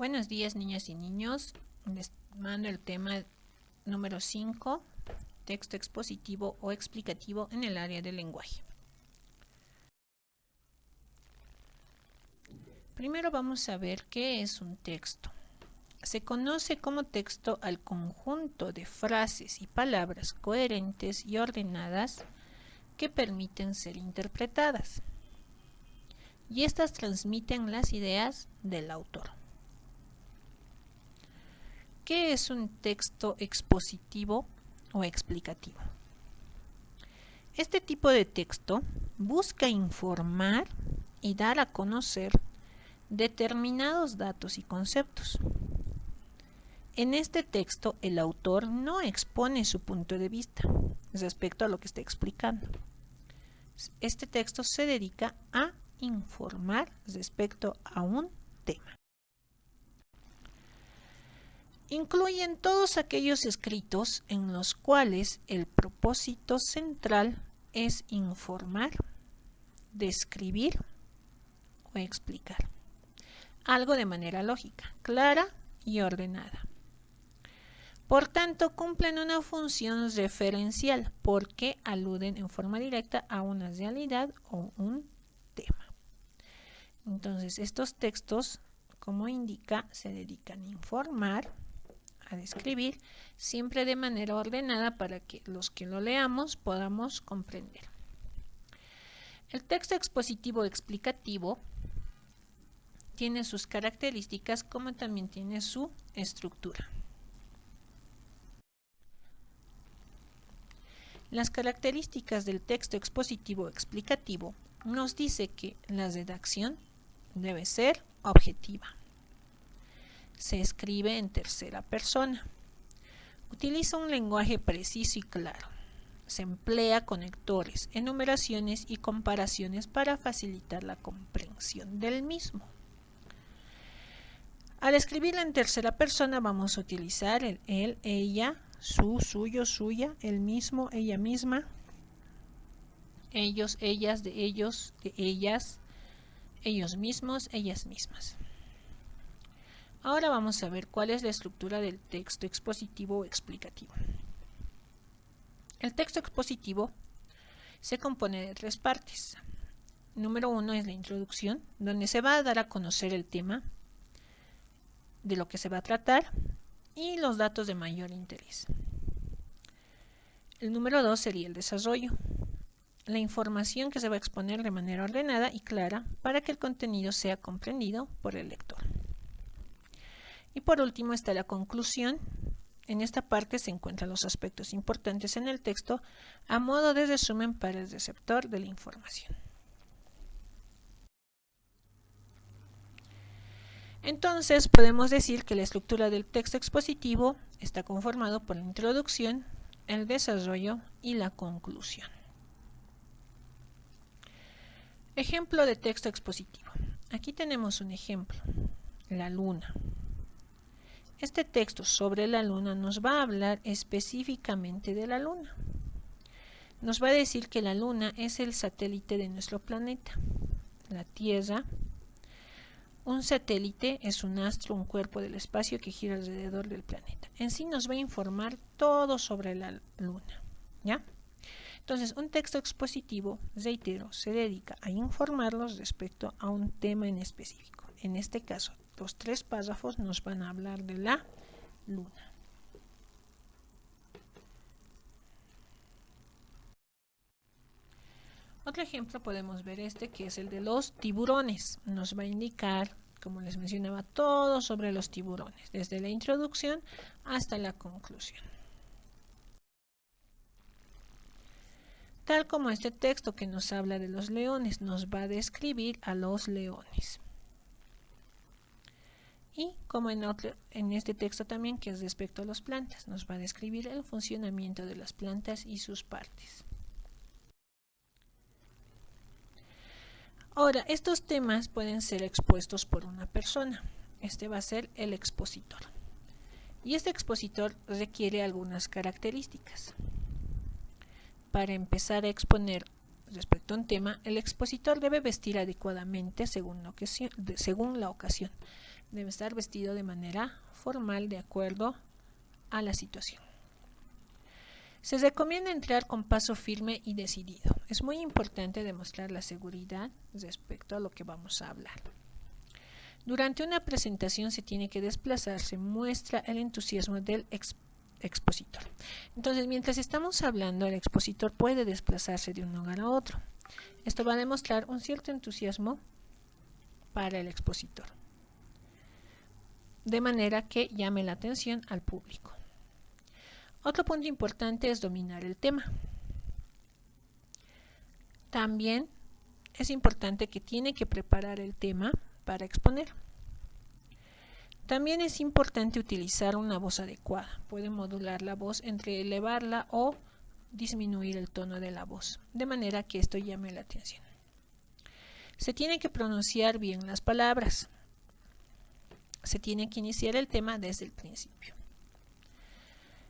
Buenos días, niñas y niños. Les mando el tema número 5, texto expositivo o explicativo en el área del lenguaje. Primero vamos a ver qué es un texto. Se conoce como texto al conjunto de frases y palabras coherentes y ordenadas que permiten ser interpretadas. Y estas transmiten las ideas del autor. ¿Qué es un texto expositivo o explicativo? Este tipo de texto busca informar y dar a conocer determinados datos y conceptos. En este texto, el autor no expone su punto de vista respecto a lo que está explicando. Este texto se dedica a informar respecto a un tema. Incluyen todos aquellos escritos en los cuales el propósito central es informar, describir o explicar algo de manera lógica, clara y ordenada. Por tanto, cumplen una función referencial porque aluden en forma directa a una realidad o un tema. Entonces, estos textos, como indica, se dedican a informar, a describir, siempre de manera ordenada para que los que lo leamos podamos comprender. El texto expositivo explicativo tiene sus características como también tiene su estructura. Las características del texto expositivo explicativo nos dice que la redacción debe ser objetiva. Se escribe en tercera persona. Utiliza un lenguaje preciso y claro. Se emplea conectores, enumeraciones y comparaciones para facilitar la comprensión del mismo. Al escribirla en tercera persona vamos a utilizar el él, ella, su, suyo, suya, el mismo, ella misma, ellos, ellas, de ellas, ellos mismos, ellas mismas. Ahora vamos a ver cuál es la estructura del texto expositivo o explicativo. El texto expositivo se compone de tres partes. Número 1 es la introducción, donde se va a dar a conocer el tema de lo que se va a tratar y los datos de mayor interés. El número 2 sería el desarrollo, la información que se va a exponer de manera ordenada y clara para que el contenido sea comprendido por el lector. Y por último está la conclusión. En esta parte se encuentran los aspectos importantes en el texto a modo de resumen para el receptor de la información. Entonces podemos decir que la estructura del texto expositivo está conformado por la introducción, el desarrollo y la conclusión. Ejemplo de texto expositivo. Aquí tenemos un ejemplo, la luna. Este texto sobre la luna nos va a hablar específicamente de la luna. Nos va a decir que la luna es el satélite de nuestro planeta. La Tierra, un satélite es un astro, un cuerpo del espacio que gira alrededor del planeta. En sí nos va a informar todo sobre la luna, ¿ya? Entonces, un texto expositivo, reitero, se dedica a informarlos respecto a un tema en específico. En este caso, los tres párrafos nos van a hablar de la luna. Otro ejemplo podemos ver que es el de los tiburones. Nos va a indicar, como les mencionaba, todo sobre los tiburones, desde la introducción hasta la conclusión. Tal como este texto que nos habla de los leones, nos va a describir a los leones. Y como en este texto también, que es respecto a las plantas, nos va a describir el funcionamiento de las plantas y sus partes. Ahora, estos temas pueden ser expuestos por una persona. Este va a ser el expositor. Y este expositor requiere algunas características. Para empezar a exponer respecto a un tema, el expositor debe vestir adecuadamente según la ocasión. debe estar vestido de manera formal de acuerdo a la situación. Se recomienda entrar con paso firme y decidido. Es muy importante demostrar la seguridad respecto a lo que vamos a hablar. Durante una presentación se tiene que desplazarse, muestra el entusiasmo del expositor. Entonces, mientras estamos hablando, el expositor puede desplazarse de un lugar a otro. Esto va a demostrar un cierto entusiasmo para el expositor, de manera que llame la atención al público. Otro punto importante es dominar el tema. También es importante que tiene que preparar el tema para exponer. También es importante utilizar una voz adecuada. Puede modular la voz entre elevarla o disminuir el tono de la voz, de manera que esto llame la atención. Se tiene que pronunciar bien las palabras. Se tiene que iniciar el tema desde el principio.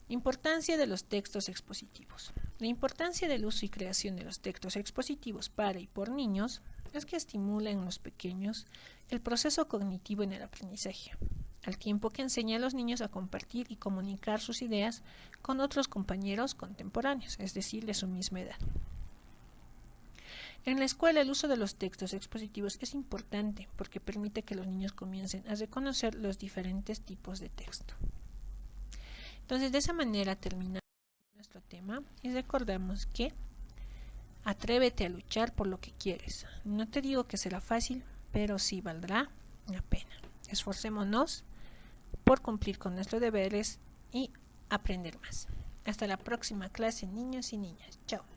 Importancia de los textos expositivos. La importancia del uso y creación de los textos expositivos para y por niños es que estimula en los pequeños el proceso cognitivo en el aprendizaje, al tiempo que enseña a los niños a compartir y comunicar sus ideas con otros compañeros contemporáneos, es decir, de su misma edad. En la escuela, el uso de los textos expositivos es importante porque permite que los niños comiencen a reconocer los diferentes tipos de texto. Entonces, de esa manera terminamos nuestro tema y recordamos que atrévete a luchar por lo que quieres. No te digo que será fácil, pero sí valdrá la pena. Esforcémonos por cumplir con nuestros deberes y aprender más. Hasta la próxima clase, niños y niñas. Chao.